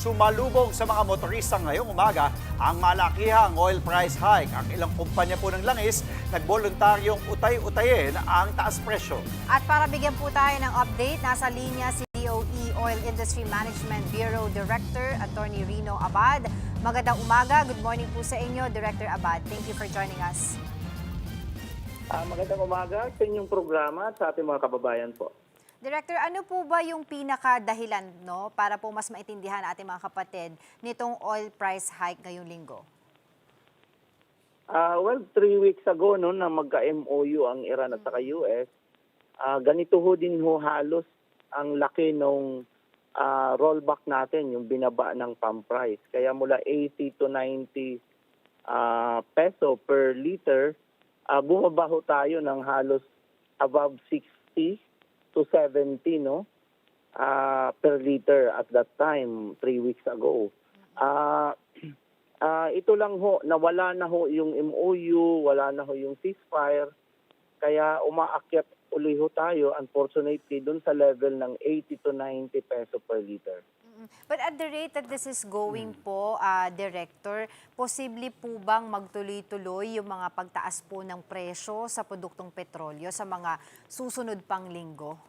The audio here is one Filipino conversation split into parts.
Sumalubong sa mga motorista ngayong umaga ang malakihang oil price hike. Ang ilang kumpanya po ng langis nagboluntaryong utay-utayin ang taas presyo. At para bigyan po tayo ng update, nasa linya si DOE Oil Industry Management Bureau Director, Attorney Rino Abad. Magandang umaga. Good morning po sa inyo, Director Abad. Thank you for joining us. Magandang umaga sa inyong programa at sa ating mga kababayan po. Director, ano po ba yung pinakadahilan para po mas maintindihan ating mga kapatid nitong oil price hike ngayong linggo? 3 weeks ago na magka-MOU ang Iran at saka US, ganito ho din ho halos ang laki nung rollback natin, yung binaba ng pump price. Kaya mula 80 to 90 peso per liter, bumaba ho tayo ng halos above 60 to 70 per liter at that time, 3 weeks ago. Ito lang ho, nawala na ho yung MOU, wala na ho yung ceasefire, kaya umaakyat uli ho tayo, unfortunately, dun sa level ng 80 to 90 peso per liter. But at the rate that this is going po, Director, posible po bang magtuloy-tuloy yung mga pagtaas po ng presyo sa produktong petrolyo sa mga susunod pang linggo?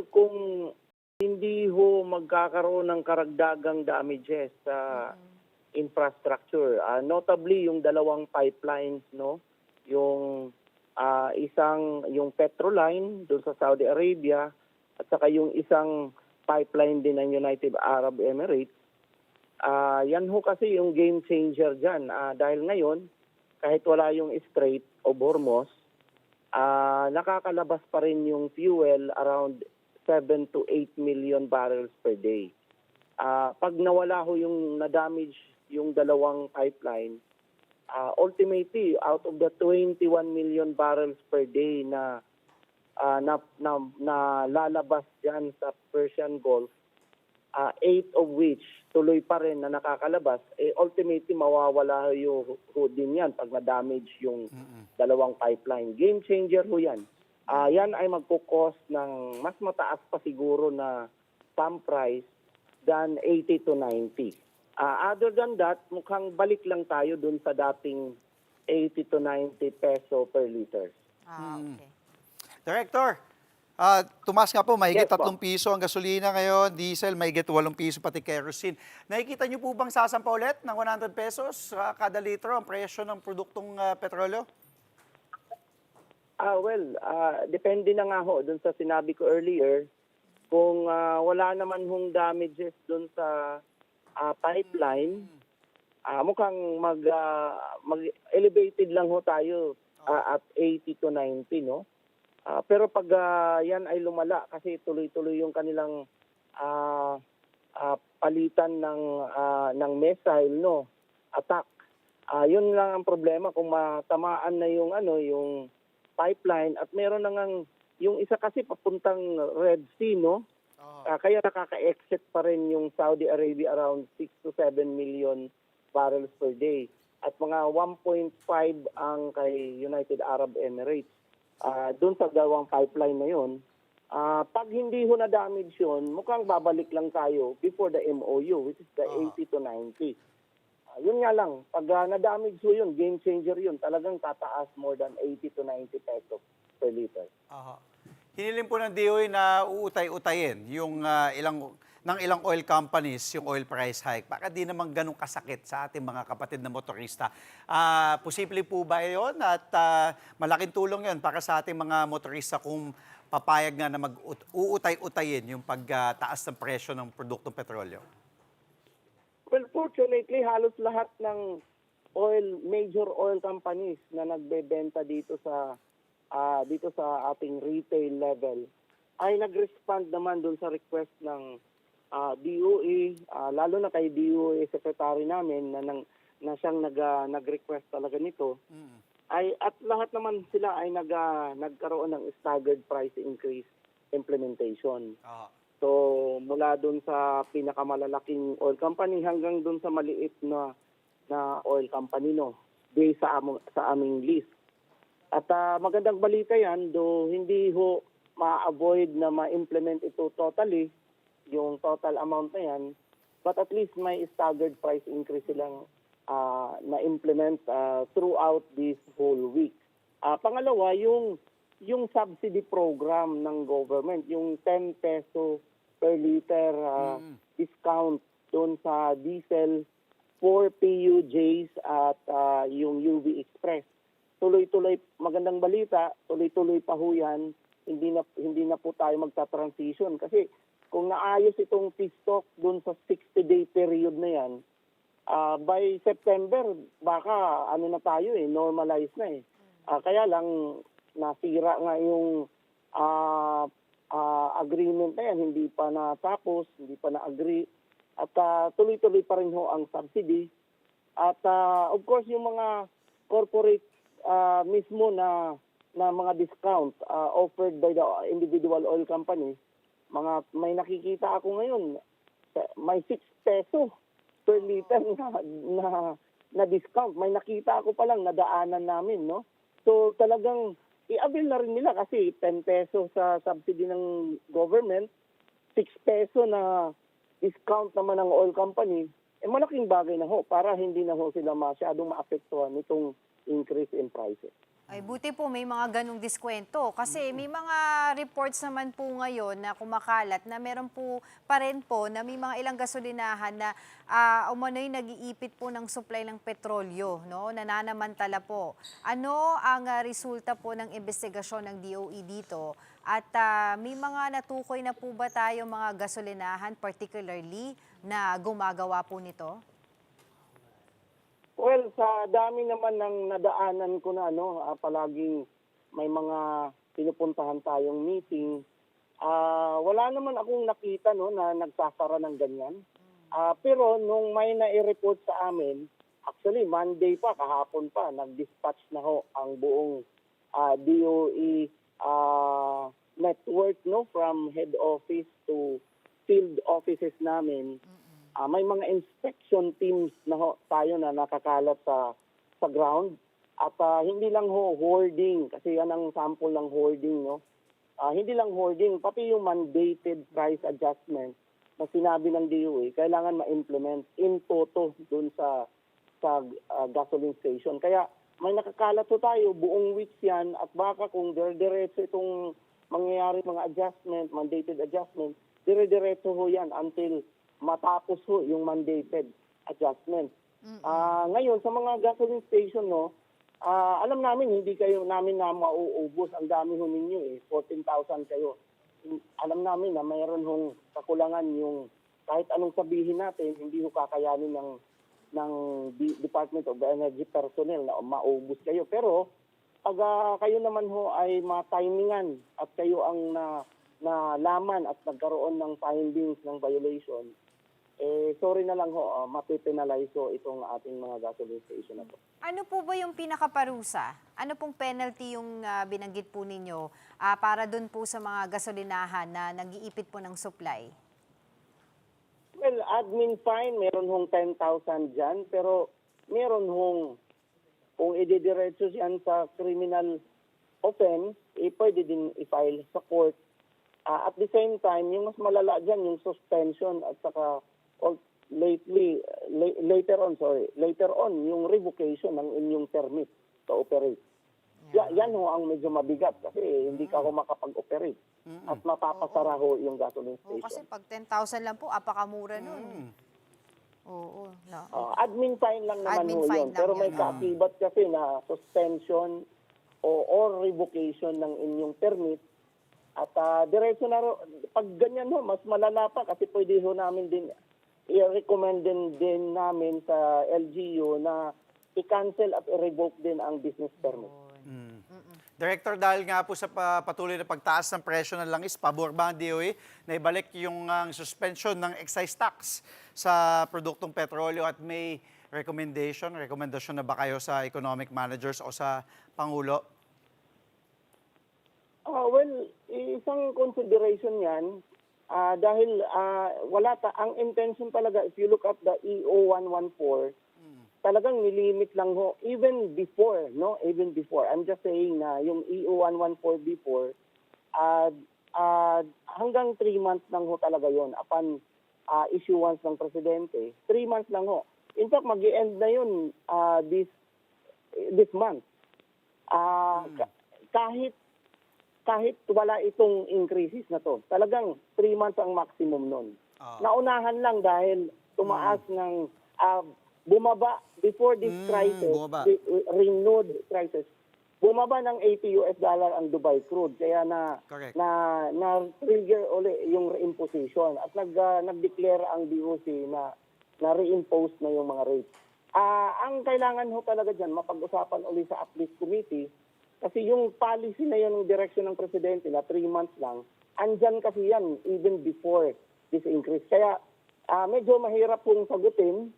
Kung hindi ho magkakaroon ng karagdagang damages sa infrastructure, notably yung dalawang pipelines, yung yung Petroline doon sa Saudi Arabia at saka yung isang pipeline din ng United Arab Emirates. Yan ho kasi yung game changer dyan. Dahil ngayon, kahit wala yung Strait of Hormuz, nakakalabas pa rin yung fuel around 7 to 8 million barrels per day. Pag nawala ho yung na-damage yung dalawang pipeline, ultimately, out of the 21 million barrels per day na lalabas dyan sa Persian Gulf, 8 of which tuloy pa rin na nakakalabas, ultimately mawawala ho din yan pag na-damage yung dalawang pipeline. Game changer ho yan. Yan ay magpo-cost ng mas mataas pa siguro na pump price than 80 to 90. Other than that, mukhang balik lang tayo dun sa dating 80 to 90 peso per liter. Okay. Director, tumaas nga po, mahigit Yes, 3 piso ang gasolina ngayon, diesel, mahigit 8 piso pati kerosene. Nakikita niyo po bang sasampa ulit ng 100 pesos kada litro ang presyo ng produktong petrolyo? Depende na nga ho dun sa sinabi ko earlier. Kung wala naman hong damages dun sa pipeline, mukhang mag-elevated lang ho tayo at 80 to 90, pero pag yan ay lumala kasi tuloy-tuloy yung kanilang palitan ng missile attack. Yun lang ang problema kung matamaan na yung yung pipeline at meron na ngang yung isa kasi papuntang Red Sea kaya nakaka-exit pa rin yung Saudi Arabia around 6 to 7 million barrels per day at mga 1.5 ang kay United Arab Emirates. Doon sa dalawang pipeline na yun, pag hindi ho na-damage yun, mukhang babalik lang tayo before the MOU, which is the 80 to 90. Yun nga lang, pag na-damage ho yun, game changer yun, talagang tataas more than 80 to 90 pesos per liter. Hiniling po ng DOE na uutay-utayin yung ilang oil companies, yung oil price hike. Baka di naman ganun kasakit sa ating mga kapatid na motorista. Posible po ba yun? At malaking tulong yun para sa ating mga motorista kung papayag nga na mag-uutay-utayin yung pagtaas ng presyo ng produktong petrolyo? Well, fortunately, halos lahat ng major oil companies na nagbebenta dito sa ating retail level ay nag-respond naman doon sa request ng DOE, lalo na kay DOE secretary namin na siyang nag-request talaga nito. At lahat naman sila ay nagkaroon ng staggered price increase implementation. So mula doon sa pinakamalalaking oil company hanggang doon sa maliit na oil company based sa aming list. At magandang balita yan, though hindi ho ma-avoid na ma-implement ito totally, yung total amount na yan, but at least may staggered price increase silang na-implement throughout this whole week. Pangalawa, yung subsidy program ng government, yung 10 peso per liter discount doon sa diesel for PUJs at yung UV Express. Tuloy-tuloy, magandang balita, tuloy-tuloy pa ho yan. Hindi na po tayo magta-transition kasi kung naayos itong feedstock doon sa 60-day period na yan, by September baka na tayo normalize na kaya lang nasira nga yung agreement na yan, hindi pa natapos, hindi pa na-agree at tuloy-tuloy pa rin ho ang subsidy at of course yung mga corporate mismo na mga discount offered by the individual oil companies, may nakikita ako ngayon, may 6 peso per liter na discount. May nakita ako pa lang, nadaanan namin, no? So talagang i-avail na rin nila kasi 10 peso sa subsidy ng government, 6 peso na discount naman ng oil company, malaking bagay na ho para hindi na ho sila masyadong maapektuhan nitong increase in prices. Ay, buti po may mga ganong diskwento. Kasi may mga reports naman po ngayon na kumakalat na meron po pa rin po na may mga ilang gasolinahan na umano'y nag-iipit po ng supply ng petrolyo, no? Nananamantala po. Ano ang resulta po ng investigasyon ng DOE dito? At may mga natukoy na po ba tayo mga gasolinahan particularly na gumagawa po nito? Well, sa dami naman ng nadaanan ko na palaging may mga pinupuntahan tayong meeting. Wala naman akong nakita na nagsasara ng ganyan. Pero nung may na-report sa amin, actually Monday pa, kahapon pa, nag-dispatch na ho ang buong DOE network from head office to field offices namin. May mga inspection teams na tayo na nakakalat sa ground at hindi lang hoarding kasi yan ang sample ng hoarding, no. Hindi lang hoarding, pati yung mandated price adjustment na sinabi ng DOE kailangan ma-implement in toto dun sa gasoline station. Kaya may nakakalat tayo buong weeks yan at baka kung dire-diretso itong mangyayari mga adjustment, mandated adjustment, dire-diretso ho yan until matapos ho yung mandated adjustment. Ngayon, sa mga gasoline station, alam namin, hindi kayo namin na mauubos. Ang dami ho ninyo 14,000 kayo. Alam namin na mayroon hong kakulangan yung kahit anong sabihin natin, hindi ho kakayanin ng Department of Energy personnel na maubos kayo. Pero, pag kayo naman ho ay matimingan at kayo ang nalaman at nagkaroon ng findings ng violation, sorry na lang ho, mapipenalize ho itong ating mga gasoline station na to. Ano po ba yung pinakaparusa? Ano pong penalty yung binanggit po ninyo para dun po sa mga gasolinahan na nag-iipit po ng supply? Well, admin fine, meron hong 10,000 dyan, pero meron hong, kung ididiretso yan sa criminal offense, pwede din i-file sa court. At the same time, yung mas malala dyan, yung suspension at saka later on, yung revocation ng inyong permit to operate. Yan ho ang medyo mabigat kasi hindi ka ho makapag-operate at mapapasara ho yung gasoline station. Kasi pag 10,000 lang po, apakamura nun. Oo. No. Admin fine lang naman Admin ho fine yun. lang Pero may yun. kaakibat kasi na suspension or revocation ng inyong permit. At diretso na pag ganyan ho, mas malala pa kasi pwede ho namin din i-recommend din namin sa LGU na i-cancel at i-revoke din ang business permit. Director, dahil nga po sa patuloy na pagtaas ng presyo ng langis, pabor ba ang DOE na ibalik yung suspension ng excise tax sa produktong petrolyo at may rekomendasyon na ba kayo sa economic managers o sa Pangulo? Well, isang consideration yan dahil ang intention talaga, if you look at the EO 114, talagang nilimit lang ho, even before, I'm just saying na yung EO 114 before, hanggang 3 months lang ho talaga yon upon issuance ng presidente. 3 months lang ho. In fact, mag-i-end na yun this month. Kahit wala itong increases na to, talagang 3 months ang maximum nun. Naunahan lang dahil tumaas ng bumaba before this crisis, bumaba. renewed crisis. Bumaba ng $80 ang Dubai crude kaya Correct. na trigger uli yung reimposition at nag-declare ang DOC na reimpose na yung mga rates. Ang kailangan ho talaga diyan mapag-usapan uli sa uplift committee kasi yung policy na yun ng direksyon ng presidente na 3 months lang, andyan kasi yan even before this increase. Kaya medyo mahirap pong sagutin.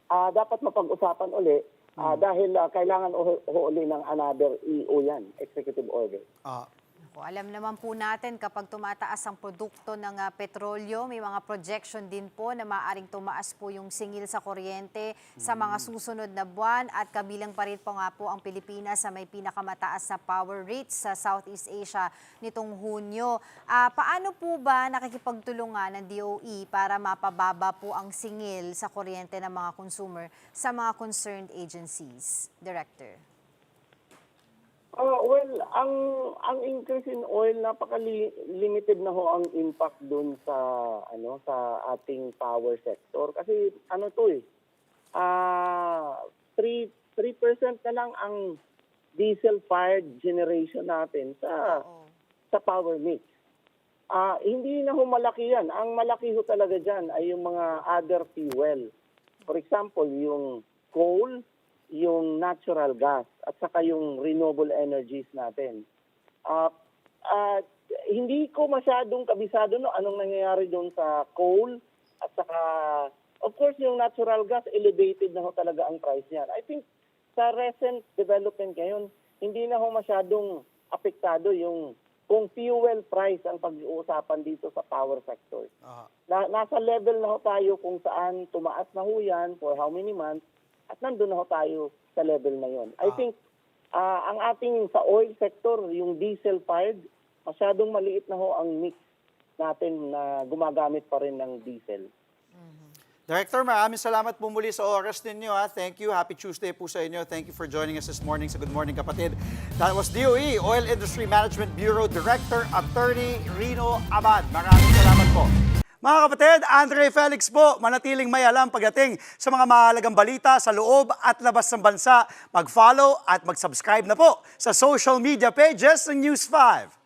Dapat mapag-usapan uli dahil kailangan uli ng another EO yan, executive order. Alam naman po natin kapag tumataas ang produkto ng petrolyo, may mga projection din po na maaaring tumaas po yung singil sa kuryente sa mga susunod na buwan at kabilang pa rin po nga po ang Pilipinas sa may pinakamataas na power rates sa Southeast Asia nitong Hunyo. Paano po ba nakikipagtulungan ng DOE para mapababa po ang singil sa kuryente ng mga consumer sa mga concerned agencies? Director. Well, ang increase in oil napaka-limited na ho ang impact doon sa ating power sector kasi 3% na lang ang diesel-fired generation natin sa power mix. Hindi na ho malaki yan. Ang malaki ho talaga dyan ay yung mga other fuel. For example, yung coal, yung natural gas at saka yung renewable energies natin. Hindi ko masyadong kabisado anong nangyayari doon sa coal at saka of course yung natural gas elevated na ho talaga ang price niyan. I think sa recent development ngayon hindi na ho masyadong apektado yung kung fuel price ang pag-uusapan dito sa power sector. Nasa level na ho tayo kung saan tumaas na ho yan for how many months at nandun na ho tayo sa level na yon. I think ang ating sa oil sector, yung diesel-fired, masyadong maliit na ho ang mix natin na gumagamit pa rin ng diesel. Director, maraming salamat po muli sa oras ninyo. Thank you. Happy Tuesday po sa inyo. Thank you for joining us this morning sa Good Morning Kapatid. That was DOE, Oil Industry Management Bureau Director, Attorney Rino Abad. Maraming salamat po. Mga kapatid, Andre Felix po, manatiling may alam pagdating sa mga mahalagang balita sa loob at labas ng bansa. Mag-follow at mag-subscribe na po sa social media pages ng News 5.